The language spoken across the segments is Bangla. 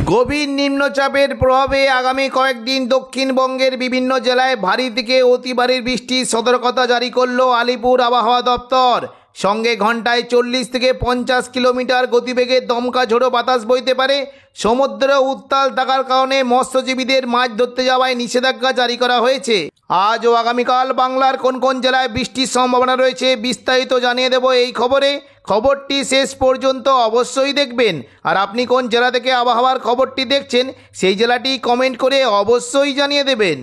গভীর নিম্নচাপের প্রভাবে আগামী কয়েকদিন দক্ষিণবঙ্গের বিভিন্ন জেলায় ভারী থেকে অতি ভারী বৃষ্টির সতর্কতা জারি করল আলিপুর আবহাওয়া দপ্তর। সঙ্গে ঘন্টায় 40 থেকে 50 কিলোমিটার গতিবেগে দমকা ঝোড়ো বাতাস বইতে পারে। সমুদ্র উত্তাল থাকার কারণে মৎস্যজীবীদের মাছ ধরতে যাওয়ায় নিষেধাজ্ঞা জারি করা হয়েছে। আজ ও আগামীকাল বাংলার কোন কোন জেলায় বৃষ্টির সম্ভাবনা রয়েছে বিস্তারিত জানিয়ে দেব এই খবরে। খবরটি শেষ পর্যন্ত অবশ্যই দেখবেন। আর আপনি কোন জেলা থেকে আবহাওয়ার খবরটি দেখছেন সেই জেলাটি কমেন্ট করে অবশ্যই জানিয়ে দেবেন।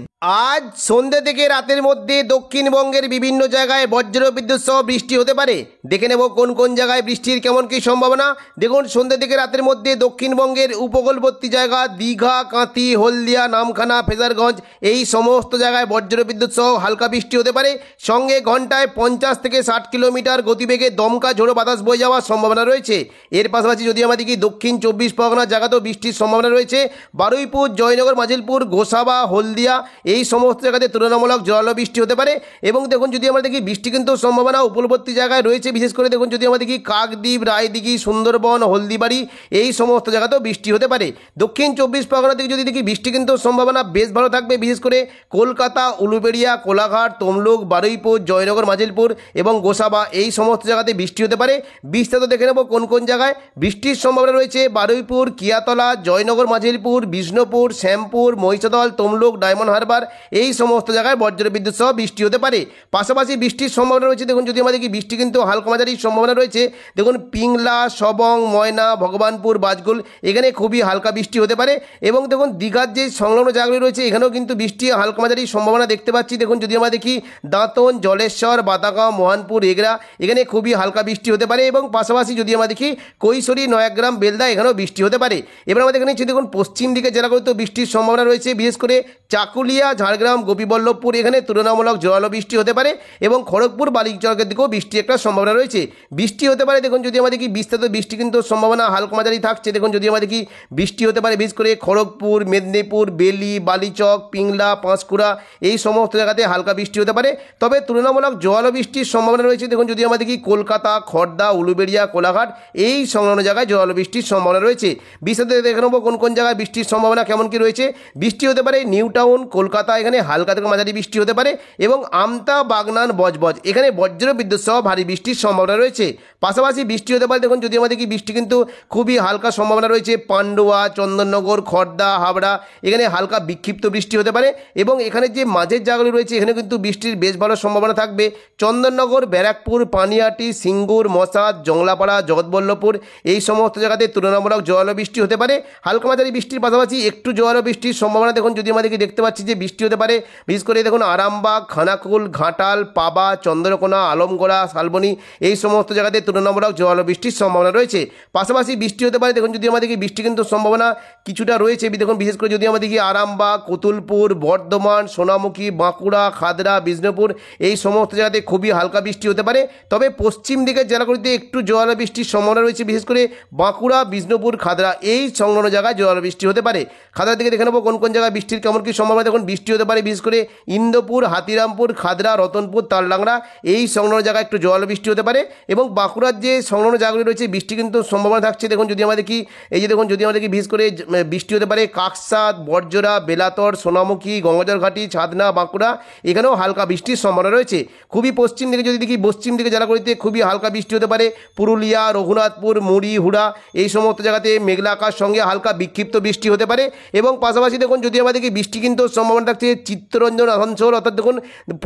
আজ সন্ধ্যে থেকে রাতের মধ্যে দক্ষিণবঙ্গের বিভিন্ন জায়গায় বজ্রবিদ্যুৎ সহ বৃষ্টি হতে পারে। দেখে নেব কোন কোন জায়গায় বৃষ্টির কেমন কী সম্ভাবনা। দেখুন, সন্ধ্যে থেকে রাতের মধ্যে দক্ষিণবঙ্গের উপকূলবর্তী জায়গা দীঘা, কাঁথি, হলদিয়া, নামখানা, ফেজারগঞ্জ এই সমস্ত জায়গায় বজ্রবিদ্যুৎ সহ হালকা বৃষ্টি হতে পারে। সঙ্গে ঘন্টায় 50 থেকে 60 কিলোমিটার গতিবেগে দমকা ঝোড়ো বাতাস বয়ে যাওয়ার সম্ভাবনা রয়েছে। এর পাশাপাশি যদি আমরা দেখি দক্ষিণ 24 পরগনার জায়গাতেও বৃষ্টির সম্ভাবনা রয়েছে। বারুইপুর, জয়নগর, মাজিলপুর, গোসাবা, হলদিয়া এই সমস্ত জায়গাতে তুলনামূলক জোরালো বৃষ্টি হতে পারে। এবং দেখুন, যদি আমরা দেখি বৃষ্টি কিন্তু সম্ভাবনা উপকূলবর্তী জায়গায় রয়েছে। বিশেষ করে দেখুন, যদি আমরা দেখি কাকদ্বীপ, রায়দিঘি, সুন্দরবন, হলদিবাড়ি এই সমস্ত জায়গাতেও বৃষ্টি হতে পারে। দক্ষিণ 24 পরগনা থেকে যদি দেখি বৃষ্টি কিন্তু সম্ভাবনা বেশ ভালো থাকবে। বিশেষ করে কলকাতা, উলুবেড়িয়া, কোলাঘাট, তমলুক, বারুইপুর, জয়নগর, মাজিলপুর এবং গোসাবা এই সমস্ত জায়গাতে বৃষ্টি হতে পারে। বিস্তারিত দেখে নেব কোন কোন জায়গায় বৃষ্টির সম্ভাবনা রয়েছে। বারুইপুর, কিয়াতলা, জয়নগর, মাজিলপুর, বিষ্ণুপুর, শ্যামপুর, মহিষাদল, তমলুক, ডায়মন্ড হারবার এই সমস্ত জায়গায় বজ্রবিদ্যুৎ সহ বৃষ্টি হতে পারে। পাশাপাশি বৃষ্টির সম্ভাবনা রয়েছে। দেখুন, যদি আমাদের কি বৃষ্টি কিন্তু হালকা মাঝারি সম্ভাবনা রয়েছে। দেখুন, পিংলা, সবং, ময়না, ভগবানপুর, বাজগুল এখানে খুবই হালকা বৃষ্টি হতে পারে। এবং দেখুন, দীঘার যে সংলগ্ন জায়গাগুলি রয়েছে এখানেও কিন্তু বৃষ্টি হালকা মাঝারি সম্ভাবনা দেখতে পাচ্ছি। দেখুন, যদি আমরা দেখি দাঁতন, জলেশ্বর, বাতাগাঁও, মোহনপুর, এগরা এখানে খুবই হালকা বৃষ্টি হতে পারে। এবং পাশাপাশি যদি আমরা দেখি কৈশোরী, নয়াগ্রাম, বেলদা এখানেও বৃষ্টি হতে পারে। এবার আমাদের এখানে দেখুন, পশ্চিম দিকে জেলাগুলিতে বৃষ্টির সম্ভাবনা রয়েছে। বিশেষ করে চাকুলিয়া, ঝাড়গ্রাম, গোপীবল্লভপুর এখানে তুলনামূলক জোরালো বৃষ্টি হতে পারে। এবং খড়গপুর, বালিচকের দিকেও বৃষ্টি একটা সম্ভাবনা রয়েছে। বৃষ্টি হতে পারে। দেখুন, যদি আমরা দেখি বিস্তারিত বৃষ্টি কিন্তু সম্ভাবনা হালকা মাঝারি থাকছে। দেখুন, যদি আমরা দেখি বৃষ্টি হতে পারে বিশেষ করে খড়গপুর, মেদিনীপুর, বেলি, বালিচক, পিংলা, পাঁশকুড়া এই সমস্ত জায়গাতে হালকা বৃষ্টি হতে পারে। তবে তুলনামূলক জোরালো বৃষ্টির সম্ভাবনা রয়েছে। দেখুন, যদি আমরা দেখি কলকাতা, খড়দা, উলুবেড়িয়া, কোলাঘাট এই সংলগ্ন জায়গায় জোরালো বৃষ্টির সম্ভাবনা রয়েছে। বিস্তারিত দেখে নেব কোন কোন জায়গায় বৃষ্টির সম্ভাবনা কেমন কি রয়েছে। বৃষ্টি হতে পারে নিউ টাউন, কলকাতা এখানে হালকা থেকে মাঝারি বৃষ্টি হতে পারে। এবং আমতা, বাগনান, বজবজ এখানে বজ্রবিদ্যুৎ সহ ভারী বৃষ্টির সম্ভাবনা রয়েছে। পাশাপাশি বৃষ্টি হতে পারে। দেখুন, যদি আমাদের কি বৃষ্টি কিন্তু খুবই হালকা সম্ভাবনা রয়েছে। পান্ডুয়া, চন্দননগর, খড়দা, হাবড়া এখানে হালকা বিক্ষিপ্ত বৃষ্টি হতে পারে। এবং এখানে যে মাঝের জায়গাগুলি রয়েছে এখানে কিন্তু বৃষ্টির বেশ ভালো সম্ভাবনা থাকবে। চন্দননগর, ব্যারাকপুর, পানিহাটি, সিঙ্গুর, মশাদ, জংলাপাড়া, জগৎবল্লভপুর এই সমস্ত জায়গাতে তুলনামূলক জোরালো বৃষ্টি হতে পারে। হালকা মাঝারি বৃষ্টির পাশাপাশি একটু জোরালো বৃষ্টির সম্ভাবনা দেখুন যদি আমাদেরকে দেখতে পাচ্ছি যে বৃষ্টি হতে পারে। বিশেষ করে দেখুন আরামবাগ, খানাকুল, ঘাটাল, পাবা, চন্দ্রকোনা, আলমগোড়া, শালবনী এই সমস্ত জায়গাতে তুলনামূলক জোরালো বৃষ্টির সম্ভাবনা রয়েছে। পাশাপাশি বৃষ্টি হতে পারে। দেখুন, যদি আমাদেরকে বৃষ্টি কিন্তু সম্ভাবনা কিছুটা রয়েছে। দেখুন, বিশেষ করে যদি আমাদেরকে আরামবাগ, কতুলপুর, বর্ধমান, সোনামুখী, বাঁকুড়া, খাদড়া, বিষ্ণুপুর এই সমস্ত জায়গাতে খুবই হালকা বৃষ্টি হতে পারে। তবে পশ্চিম দিকের জেলাগুলিতে একটু জোরালো বৃষ্টির সম্ভাবনা রয়েছে। বিশেষ করে বাঁকুড়া, বিষ্ণুপুর, খাদড়া এই সংলগ্ন জায়গায় জোরালো বৃষ্টি হতে পারে। খাদড়া থেকে দেখে নেব কোন কোন জায়গায় বৃষ্টির কেমন কী সম্ভাবনা। দেখুন, বৃষ্টি হতে পারে বিশেষ করে ইন্দোপুর, হাতিরামপুর, খাদড়া, রতনপুর, তালডাংরা এই সংলগ্ন জায়গায় একটু জোরালো বৃষ্টি হতে পারে। এবং বাঁকুড়ার যে সংলগ্ন জায়গাগুলি রয়েছে বৃষ্টি কিন্তু সম্ভাবনা থাকছে। দেখুন, যদি আমাদের কি এই যে দেখুন যদি আমাদের কি বিশেষ করে বৃষ্টি হতে পারে কাকসাদ, বড়জোড়া, বেলাতর, সোনামুখী, গঙ্গাজলঘাটি, ছাদনা, বাঁকুড়া এখানেও হালকা বৃষ্টির সম্ভাবনা রয়েছে। খুবই পশ্চিম দিকে যদি দেখি পশ্চিম দিকে জেলাগুলিতে খুবই হালকা বৃষ্টি হতে পারে। পুরুলিয়া, রঘুনাথপুর, মুড়ি, হুড়া এই সমস্ত জায়গাতে মেঘলা আকাশ সঙ্গে হালকা বিক্ষিপ্ত বৃষ্টি হতে পারে। এবং পাশাপাশি দেখুন যদি আমাদেরকে বৃষ্টি কিন্তু সম্ভাবনা থাকছে চিত্তরঞ্জন, আসানসোল অর্থাৎ দেখুন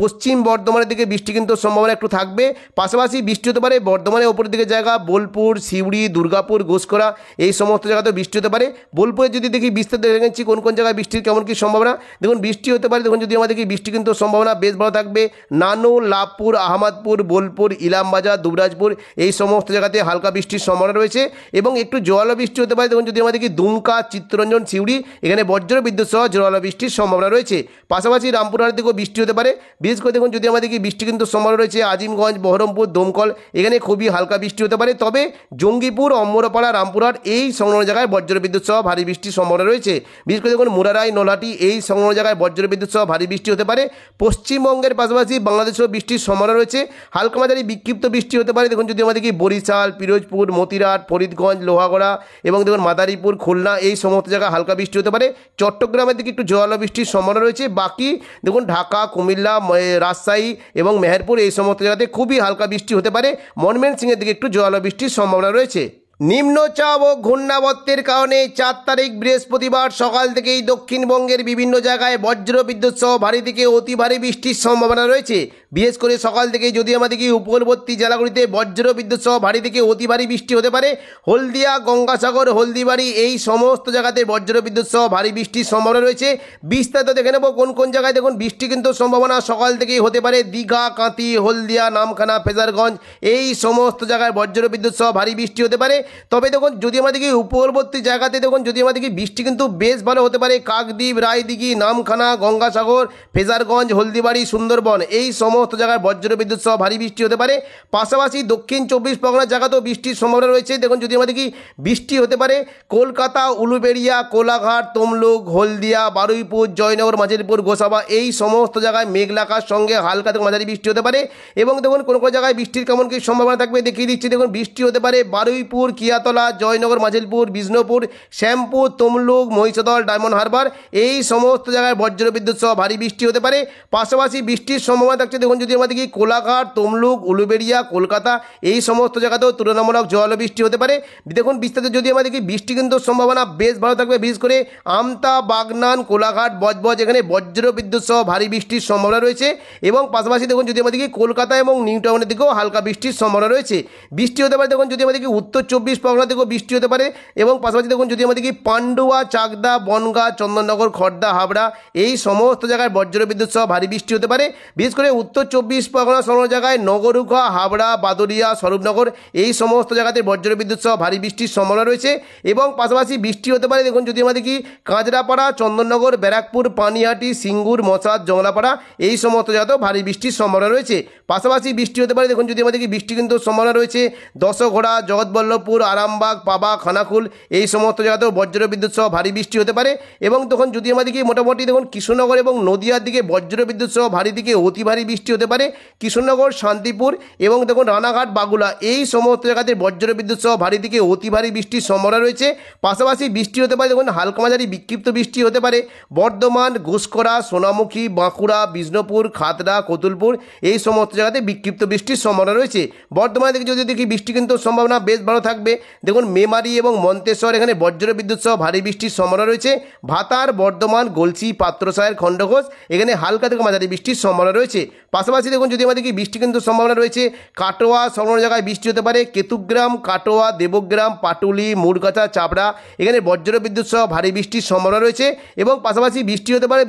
পশ্চিম বর্ধমানের দিকে বৃষ্টি কিন্তু সম্ভাবনা একটু থাকবে। পাশাপাশি বৃষ্টি হতে পারে বর্ধমানের ওপরের দিকে জায়গা বোলপুর, সিউড়ি, দুর্গাপুর, ঘোষকরা এই সমস্ত জায়গাতেও বৃষ্টি হতে পারে। বোলপুরে যদি দেখি বিস্তারিত দেখে নিচ্ছি কোন কোন জায়গায় বৃষ্টির কেমন কী সম্ভাবনা। দেখুন, বৃষ্টি হতে পারে। দেখুন, যদি আমাদেরকে বৃষ্টি কিন্তু সম্ভাবনা বেশ ভালো থাকবে। নানু, লাভপুর, আহমদপুর, বোলপুর, ইলামবাজার, দুবরাজপুর এই সমস্ত জায়গাতে হালকা বৃষ্টির সম্ভাবনা রয়েছে। এবং একটু জোরালো বৃষ্টি হতে পারে। দেখুন, যদি আমাদেরকে দুমকা, চিত্তরঞ্জন, সিউড়ি এখানে বজ্রবিদ্যুৎ সহ জোরালো বৃষ্টির সম্ভাবনা রয়েছে। পাশাপাশি রামপুরহাটের দিকেও বৃষ্টি হতে পারে। বিশেষ করে দেখুন যদি আমাদেরকে বৃষ্টি কিন্তু সম্ভাবনা রয়েছে আজিমগঞ্জ, বহরমপুর, দমকল এখানে খুবই হালকা বৃষ্টি হতে পারে। তবে জঙ্গিপুর, অম্বরপাড়া, রামপুরহাট এই সংলগ্ন জায়গায় বজ্রবিদ্যুৎ সহ ভারী বৃষ্টির সম্ভাবনা রয়েছে। বিশেষ করে দেখুন মুরারাই, নলহাটি এই সংলগ্ন জায়গায় বজ্রবিদ্যুৎ সহ ভারী বৃষ্টি হতে পারে। পশ্চিমবঙ্গের পাশাপাশি বাংলাদেশেও বৃষ্টির সম্ভাবনা রয়েছে। হালকা মাঝারি বিক্ষিপ্ত বৃষ্টি হতে পারে। দেখুন যদি যদি আমাদের কি বরিশাল, পিরোজপুর, মতিরাট, ফরিদগঞ্জ, লোহাগড়া এবং দেখুন মাদারীপুর, খুলনা এই সমস্ত জায়গায় হালকা বৃষ্টি হতে পারে। চট্টগ্রামের দিকে একটু জোরালো বৃষ্টির সম্ভাবনা রয়েছে। বাকি দেখুন ঢাকা, কুমিল্লা, রাজশাহী এবং মেহেরপুর এই সমস্ত জায়গাতে খুবই হালকা বৃষ্টি হতে পারে। ময়মনসিংহের দিকে একটু জোরালো বৃষ্টির সম্ভাবনা রয়েছে। নিম্নচাপ ও ঘূর্ণাবর্তের কারণে 4 তারিখ বৃহস্পতিবার সকাল থেকেই দক্ষিণবঙ্গের বিভিন্ন জায়গায় বজ্র বিদ্যুৎ সহ ভারী থেকে অতি ভারী বৃষ্টির সম্ভাবনা রয়েছে। বিশেষ করে সকাল থেকে যদি আমাদেরকে উপকূলবর্তী জেলাগুলিতে বজ্র বিদ্যুৎ সহ ভারী থেকে অতি ভারী বৃষ্টি হতে পারে। হলদিয়া, গঙ্গাসাগর, হলদিবাড়ি এই সমস্ত জায়গাতে বজ্র বিদ্যুৎ সহ ভারী বৃষ্টির সম্ভাবনা রয়েছে। বিস্তারিত দেখে নেব কোন কোন জায়গায় দেখুন বৃষ্টি কিন্তু সম্ভাবনা সকাল থেকেই হতে পারে। দীঘা, কাঁথি, হলদিয়া, নামখানা, ফেজারগঞ্জ এই সমস্ত জায়গায় বজ্র বিদ্যুৎ সহ ভারী বৃষ্টি হতে পারে। তবে দেখুন যদি আমাদেরকে উপকূলবর্তী জায়গাতে দেখুন যদি আমাদেরকে বৃষ্টি কিন্তু বেশ ভালো হতে পারে। কাকদ্বীপ, রায়দিঘি, নামখানা, গঙ্গাসাগর, ফেজারগঞ্জ, হলদিবাড়ি, সুন্দরবন এই সমস্ত জায়গায় বজ্র বিদ্যুৎ সহ ভারী বৃষ্টি হতে পারে। পাশাপাশি দক্ষিণ 24 পরগনার জায়গাতেও বৃষ্টির সম্ভাবনা রয়েছে। দেখুন যদি আমাদেরকে বৃষ্টি হতে পারে কলকাতা, উলুবেড়িয়া, কোলাঘাট, তমলুক, হলদিয়া, বারুইপুর, জয়নগর, মাঝেরপুর, গোসাবা এই সমস্ত জায়গায় মেঘলা আকাশ সঙ্গে হালকা থেকে মাঝারি বৃষ্টি হতে পারে। এবং দেখুন কোন কোন জায়গায় বৃষ্টির কেমন কি সম্ভাবনা থাকবে দেখিয়ে দিচ্ছি। দেখুন বৃষ্টি হতে পারে বারুইপুর, কিয়াতলা, জয়নগর, মাঝেরপুর, বিষ্ণুপুর, শ্যামপুর, তমলুক, মহিষাদল, ডায়মন্ড হারবার এই সমস্ত জায়গায় বজ্র বিদ্যুৎ সহ ভারী বৃষ্টি হতে পারে। পাশাপাশি বৃষ্টির সম্ভাবনা থাকছে দেখুন যদি আমাদের কি কোলাঘাট, তমলুক, উলুবেড়িয়া, কলকাতা এই সমস্ত জায়গাতেও তুলনামূলক জল বৃষ্টি হতে পারে। দেখুন বিস্তারিত যদি আমাদের কি বৃষ্টি কিন্তু সম্ভাবনা বেশ ভালো থাকবে। বিশেষ করে আমতা, বাগনান, কোলাঘাট, বজবজ এখানে বজ্র বিদ্যুৎ সহ ভারী বৃষ্টির সম্ভাবনা রয়েছে। এবং পাশাপাশি দেখুন যদি আমাদের কি কলকাতা এবং নিউ টাউনের দিকেও হালকা বৃষ্টির সম্ভাবনা রয়েছে। বৃষ্টি হতে পারে দেখুন যদি আমাদের কি উত্তর 24 পরগনা থেকেও বৃষ্টি হতে পারে। এবং পাশাপাশি দেখুন যদি আমাদের কি পান্ডুয়া, চাকদা, বনগাঁ, চন্দননগর, খড়দা, হাবড়া এই সমস্ত জায়গায় বজ্র বিদ্যুৎ সহ ভারী বৃষ্টি হতে পারে। বিশেষ করে উত্তর 24 পরগনা সংলগ্ন জায়গায় নগরুখা, হাবড়া, বাদুড়িয়া, স্বরূপনগর এই সমস্ত জায়গাতে বজ্র বিদ্যুৎ সহ ভারী বৃষ্টির সম্ভাবনা রয়েছে। এবং পাশাপাশি বৃষ্টি হতে পারে দেখুন যদি আমাদের কি কাঁচরাপাড়া, চন্দননগর, ব্যারাকপুর, পানিহাটি, সিঙ্গুর, মশাদ, জংলাপাড়া এই সমস্ত জায়গাতেও ভারী বৃষ্টির সম্ভাবনা রয়েছে। পাশাপাশি বৃষ্টি হতে পারে দেখুন যদি আমাদের কি বৃষ্টি কিন্তু সম্ভাবনা রয়েছে দশঘোড়া, জগৎবল্লভপুর, আরামবাগ, পাবা, খানাকুল এই সমস্ত জায়গাতেও বজ্র বিদ্যুৎ সহ ভারী বৃষ্টি হতে পারে। এবং তখন যদি আমাদের কি মোটামুটি দেখুন কৃষ্ণনগর এবং নদিয়ার দিকে বজ্র বিদ্যুৎ সহ ভারী দিকে অতি ভারী বৃষ্টি হতে পারে। কৃষ্ণনগর, শান্তিপুর এবং দেখুন রানাঘাট, বাগুলা এই সমস্ত জায়গাতে বজ্র বিদ্যুৎ সহ ভারী দিকে অতি ভারী বৃষ্টির সম্ভাবনা রয়েছে। পাশাপাশি বৃষ্টি হতে পারে দেখুন হালকা মাঝারি বিক্ষিপ্ত বৃষ্টি হতে পারে বর্ধমান, ঘুষকরা, সোনামুখী, বাঁকুড়া, বিষ্ণুপুর, খাতড়া, কতুলপুর এই সমস্ত জায়গাতে বিক্ষিপ্ত বৃষ্টির সম্ভাবনা রয়েছে। বর্ধমানের দিকে যদি দেখি বৃষ্টি কিন্তু সম্ভাবনা বেশ ভালো থাকবে। দেখুন মেমারি এবং মন্তেশ্বর এখানে বজ্র বিদ্যুৎ সহ ভারী বৃষ্টির সম্ভাবনা রয়েছে। ভাতার, বর্ধমান, গলসি, পাত্রসায়ের, খণ্ডঘোষ এখানে হালকা থেকে মাঝারি বৃষ্টির সম্ভাবনা রয়েছে। পাশাপাশি দেখুন যদি আমাদের কি বৃষ্টি কিন্তু সম্ভাবনা রয়েছে কাটোয়া সংলগ্ন জায়গায় বৃষ্টি হতে পারে কেতুগ্রাম, কাটোয়া, দেবগ্রাম, পাটুলি, মুড়গাছা, চাপড়া এখানে বজ্র বিদ্যুৎ সহ ভারী বৃষ্টির সম্ভাবনা রয়েছে। এবং পাশাপাশি বৃষ্টি হতে পারে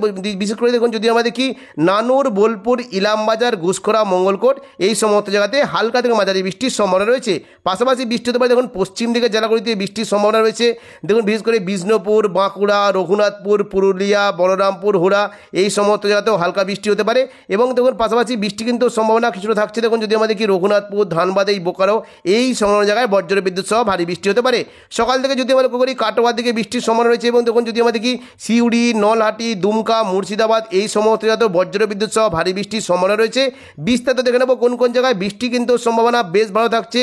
বিশেষ করে দেখুন যদি আমাদের কি নানুর, বোলপুর, ইলামবাজার, ঘুষখোরা, মঙ্গলকোট এই সমস্ত জায়গাতে হালকা থেকে মাঝারি বৃষ্টির সম্ভাবনা রয়েছে। পাশাপাশি বৃষ্টি হতে পারে দেখুন পশ্চিম দিকের জেলাগুলিতে বৃষ্টির সম্ভাবনা রয়েছে। দেখুন বিশেষ করে বিষ্ণুপুর, বাঁকুড়া, রঘুনাথপুর, পুরুলিয়া, বলরামপুর, হুড়া এই সমস্ত জায়গাতেও হালকা বৃষ্টি হতে পারে। এবং দেখুন পাশাপাশি বৃষ্টি কিন্তু সম্ভাবনা কিছুটা থাকছে দেখুন যদি আমাদের কি রঘুনাথপুর, ধানবাদ, এই বোকারো এই সংলগ্ন জায়গায় বজ্র বিদ্যুৎ সহ ভারী বৃষ্টি হতে পারে। সকাল থেকে যদি আমরা লক্ষ্য করি কাটোয়ার দিকে বৃষ্টির সম্ভাবনা রয়েছে। এবং দেখুন যদি আমাদের কি সিউড়ি, নলহাটি, দুমকা, মুর্শিদাবাদ এই সমস্ত জায়গাতেও বজ্র বিদ্যুৎ সহ ভারী বৃষ্টির সম্ভাবনা রয়েছে। বিস্তারিত দেখে নেব কোন কোন জায়গায় বৃষ্টি কিন্তু সম্ভাবনা বেশ ভালো থাকছে।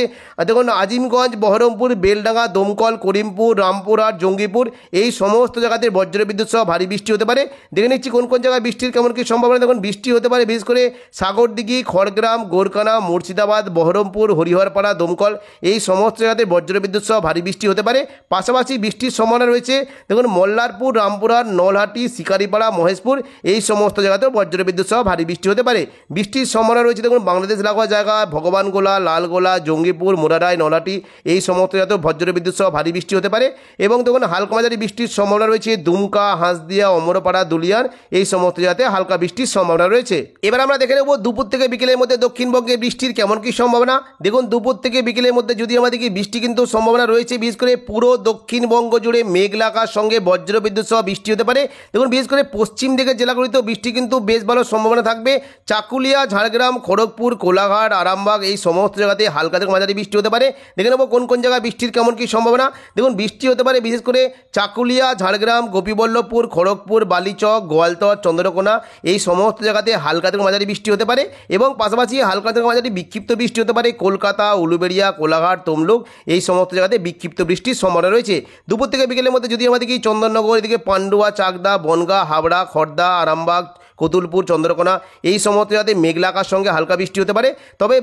দেখুন আজিমগঞ্জ, বহরমপুর, বেলডাঙ্গা, দমকল, করিমপুর, রামপুরহাট, জঙ্গিপুর এই সমস্ত জায়গাতে বজ্র বিদ্যুৎ সহ ভারী বৃষ্টি হতে পারে। দেখে নিচ্ছি কোন কোন জায়গায় বৃষ্টির কেমন কি সম্ভাবনা। দেখুন বৃষ্টি হতে পারে বিশেষ করে সাগরদিঘি, খড়গ্রাম, গোরকানা, মুর্শিদাবাদ, বহরমপুর, হরিহরপাড়া, দমকল এই সমস্ত জায়গাতে বজ্র বিদ্যুৎ সহ ভারী বৃষ্টি হতে পারে। পাশাপাশি বৃষ্টির সম্ভাবনা রয়েছে দেখুন মল্লারপুর, রামপুরহাট, নলহাটি, শিকারিপাড়া, মহেশপুর এই সমস্ত জায়গাতেও বজ্র বিদ্যুৎ সহ ভারী বৃষ্টি হতে পারে। বৃষ্টির সম্ভাবনা রয়েছে দেখুন বাংলাদেশ লাগোয়া জায়গা ভগবানগোলা, লালগোলা, জঙ্গিপুর, মোরারাই, নলহাটি এই সমস্ত জায়গাতেও বজ্র বিদ্যুৎ সহ ভারী বৃষ্টি হতে পারে। এবং দেখুন হালকা মাঝারি বৃষ্টির সম্ভাবনা রয়েছে দুমকা, হাঁসদিয়া, অমরপাড়া, দুলিয়ার এই সমস্ত জায়গাতে হালকা বৃষ্টির সম্ভাবনা রয়েছে। এবার আমরা দেখে নেব দুপুর থেকে বিকেলের মধ্যে দক্ষিণবঙ্গে বৃষ্টির কেমন কি সম্ভাবনা। দেখুন দুপুর থেকে বিকেলের মধ্যে যদি আমাদের কি বৃষ্টি কিন্তু সম্ভাবনা রয়েছে বিশেষ করে পুরো দক্ষিণবঙ্গ জুড়ে মেঘলা আকাশ সঙ্গে বজ্র বিদ্যুৎ সহ বৃষ্টি হতে পারে। দেখুন বিশেষ করে পশ্চিম দিকের জেলাগুলিতেও বৃষ্টি কিন্তু বেশ ভালো সম্ভাবনা থাকবে। চাকুলিয়া, ঝাড়গ্রাম, খড়গপুর, কোলাঘাট, আরামবাগ এই সমস্ত জায়গাতে হালকা থেকে মাঝারি বৃষ্টি হতে পারে। দেখে নেব কোন কোন জায়গায় বৃষ্টির কেমন কি সম্ভাবনা। দেখুন বৃষ্টি হতে পারে বিশেষ করে চাকুলিয়া, ঝাড়গ্রাম, গোপীবল্লভপুর, খড়গপুর, বালিচক, গোয়ালতর, চন্দ্রকোনা এই সমস্ত জায়গাতে হালকা থেকে মাঝারি বৃষ্টি বৃষ্টি হতে পারে এবং পাশাপাশি হালকা থেকে মাঝারি বিক্ষিপ্ত বৃষ্টি হতে পারে কলকাতা, উলুবেড়িয়া, কোলাঘাট, তমলুক এই সমস্ত জায়গাতে বিক্ষিপ্ত বৃষ্টির সম্ভাবনা রয়েছে। দুপুর থেকে বিকেলের মধ্যে যদি আমাদের কি চন্দননগর, এদিকে পান্ডুয়া, চাকদা, বনগাঁ, হাবড়া, খড়দা, আরামবাগ, কতুলপুর, চন্দ্রকোনা এই সমস্ত জায়গাতে মেঘলা আকাশ সঙ্গে হালকা বৃষ্টি হতে পারে। তবে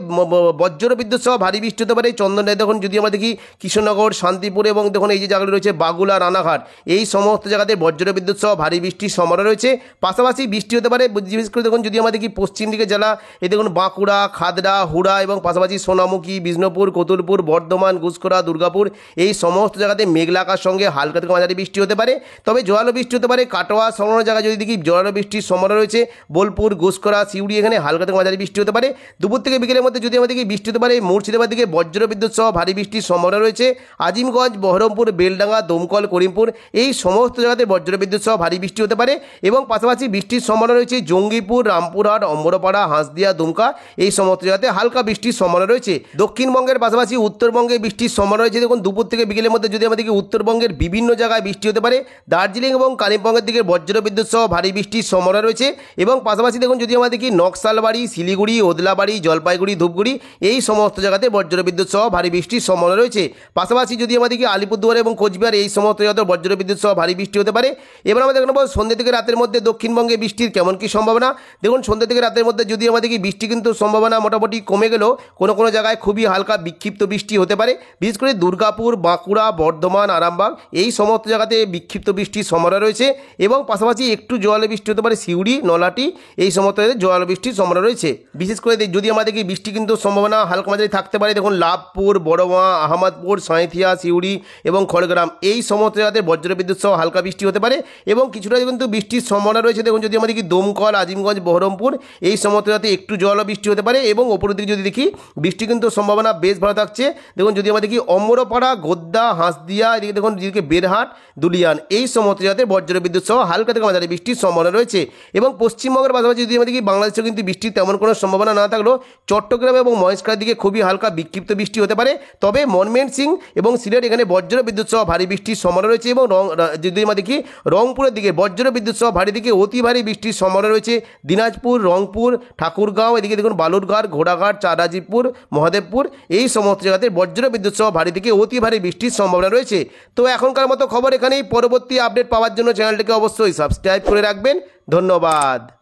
বজ্র বিদ্যুৎ সহ ভারী বৃষ্টি হতে পারে চন্দনে। দেখুন যদি আমরা দেখি কৃষ্ণনগর, শান্তিপুর এবং দেখুন এই যে জায়গাগুলো রয়েছে বাগুলা, রানাঘাট এই সমস্ত জায়গাতে বজ্র বিদ্যুৎ সহ ভারী বৃষ্টির সম্ভাবনা রয়েছে। পাশাপাশি বৃষ্টি হতে পারে বিশেষ করে দেখুন যদি আমরা দেখি পশ্চিম দিকে জেলা, এই দেখুন বাঁকুড়া, খাদড়া, হুড়া এবং পাশাপাশি সোনামুখী, বিষ্ণুপুর, কতুলপুর, বর্ধমান, গুসকরা, দুর্গাপুর এই সমস্ত জায়গাতে মেঘলা আকাশ সঙ্গে হালকা থেকে মাঝারি বৃষ্টি হতে পারে। তবে জোরালো বৃষ্টি হতে পারে কাটোয়া সংলগ্ন জায়গায় যদি দেখি জোরালো বৃষ্টির সম্ভাবনা রয়েছে। বোলপুর, গুসকরা, সিউড়ি এখানে হালকা থেকে মাঝারি বৃষ্টি হতে পারে। দুপুর থেকে বিকেলের মধ্যে যদি আমাদের বৃষ্টি হতে পারে মুর্শিদাবাদ দিকে বজ্র বিদ্যুৎ সহ ভারী বৃষ্টির সম্ভাবনা রয়েছে। আজিমগঞ্জ, বহরমপুর, বেলডাঙ্গা, দমকল, করিমপুর এই সমস্ত জায়গাতে বজ্র বিদ্যুৎ সহ ভারী বৃষ্টি হতে পারে এবং পাশাপাশি বৃষ্টির সম্ভাবনা রয়েছে জঙ্গিপুর, রামপুরহাট, অম্বরপাড়া, হাঁসদিয়া, দুমকা এই সমস্ত জায়গাতে হালকা বৃষ্টির সম্ভাবনা রয়েছে। দক্ষিণবঙ্গের পাশাপাশি উত্তরবঙ্গে বৃষ্টির সম্ভাবনা রয়েছে। দেখুন দুপুর থেকে বিকেলের মধ্যে যদি আমাদের উত্তরবঙ্গের বিভিন্ন জায়গায় বৃষ্টি হতে পারে। দার্জিলিং এবং কালিম্পংয়ের দিকে বজ্র বিদ্যুৎ সহ ভারী বৃষ্টির সম্ভাবনা রয়েছে এবং পাশাপাশি দেখুন যদি আমাদের কি নকশালবাড়ি, শিলিগুড়ি, ওদলাবাড়ি, জলপাইগুড়ি, ধূপগুড়ি এই সমস্ত জায়গাতে বজ্র বিদ্যুৎ সহ ভারী বৃষ্টির সম্ভাবনা রয়েছে। পাশাপাশি যদি আমাদের কি আলিপুরদুয়ার এবং কোচবিহার এই সমস্ত জায়গাতে বজ্র বিদ্যুৎ সহ ভারী বৃষ্টি হতে পারে। এবার আমরা দেখে নেব সন্ধ্যে থেকে রাতের মধ্যে দক্ষিণবঙ্গে বৃষ্টির কেমন কি সম্ভাবনা। দেখুন সন্ধ্যে থেকে রাতের মধ্যে যদি আমাদের কি বৃষ্টি কিন্তু সম্ভাবনা মোটামুটি কমে গেলেও কোনো কোনো জায়গায় খুবই হালকা বিক্ষিপ্ত বৃষ্টি হতে পারে। বিশেষ করে দুর্গাপুর, বাঁকুড়া, বর্ধমান, আরামবাগ এই সমস্ত জায়গাতে বিক্ষিপ্ত বৃষ্টির সম্ভাবনা রয়েছে এবং পাশাপাশি একটু জোরালো বৃষ্টি হতে পারে সিউড়ি, নলাটি এই সমস্ত জোরালো বৃষ্টির সম্ভাবনা রয়েছে। বিশেষ করে যদি আমাদের কি বৃষ্টি কিন্তু সম্ভাবনা হালকা মাঝারি থাকতে পারে। দেখুন লাভপুর, বড়মা, আহমদপুর, সাঁইথিয়া, সিউড়ি এবং খড়গ্রাম এই সমস্ত জায়গাতে বজ্র বিদ্যুৎ সহ হালকা বৃষ্টি হতে পারে এবং কিছুটা কিন্তু বৃষ্টির সম্ভাবনা রয়েছে। দেখুন যদি আমাদের কি দমকল, আজিমগঞ্জ, বহরমপুর এই সমস্ত জায়গাতে একটু জোরালো বৃষ্টি হতে পারে এবং ওপরের দিকে যদি দেখি বৃষ্টি কিন্তু সম্ভাবনা বেশ ভালো থাকছে। দেখুন যদি আমাদের কি অম্বরপাড়া, গোদ্দা, হাঁসদিয়া এদিকে দেখুন যেদিকে বেরহাট, দুলিয়ান এই সমস্ত জায়গাতে বজ্র বিদ্যুৎ সহ হালকা থেকে মাঝারি বৃষ্টির সম্ভাবনা রয়েছে এবং পশ্চিমবঙ্গের পাশাপাশি যদি আমাদের কি বাংলাদেশে কিন্তু বৃষ্টির তেমন কোনো সম্ভাবনা না থাকলেও চট্টগ্রাম এবং মহেশখালীর দিকে খুবই হালকা বিক্ষিপ্ত বৃষ্টি হতে পারে। তবে ময়মনসিংহ এবং সিলেট এখানে বজ্র বিদ্যুৎ সহ ভারী বৃষ্টির সম্ভাবনা রয়েছে এবং যদি আমরা দেখি রংপুরের দিকে বজ্র বিদ্যুৎ সহ ভারী দিকে অতি ভারী বৃষ্টির সম্ভাবনা রয়েছে। দিনাজপুর, রংপুর, ঠাকুরগাঁও এদিকে দেখুন বালুরঘাট, ঘোড়াঘাট, চাঁদাজিপুর, মহাদেবপুর এই সমস্ত জায়গাতে বজ্র বিদ্যুৎ সহ ভারী দিকে অতি ভারী বৃষ্টির সম্ভাবনা রয়েছে। তো এখনকার মতো খবর এখানেই। পরবর্তী আপডেট পাওয়ার জন্য চ্যানেলটিকে অবশ্যই সাবস্ক্রাইব করে রাখবেন। ধন্যবাদ।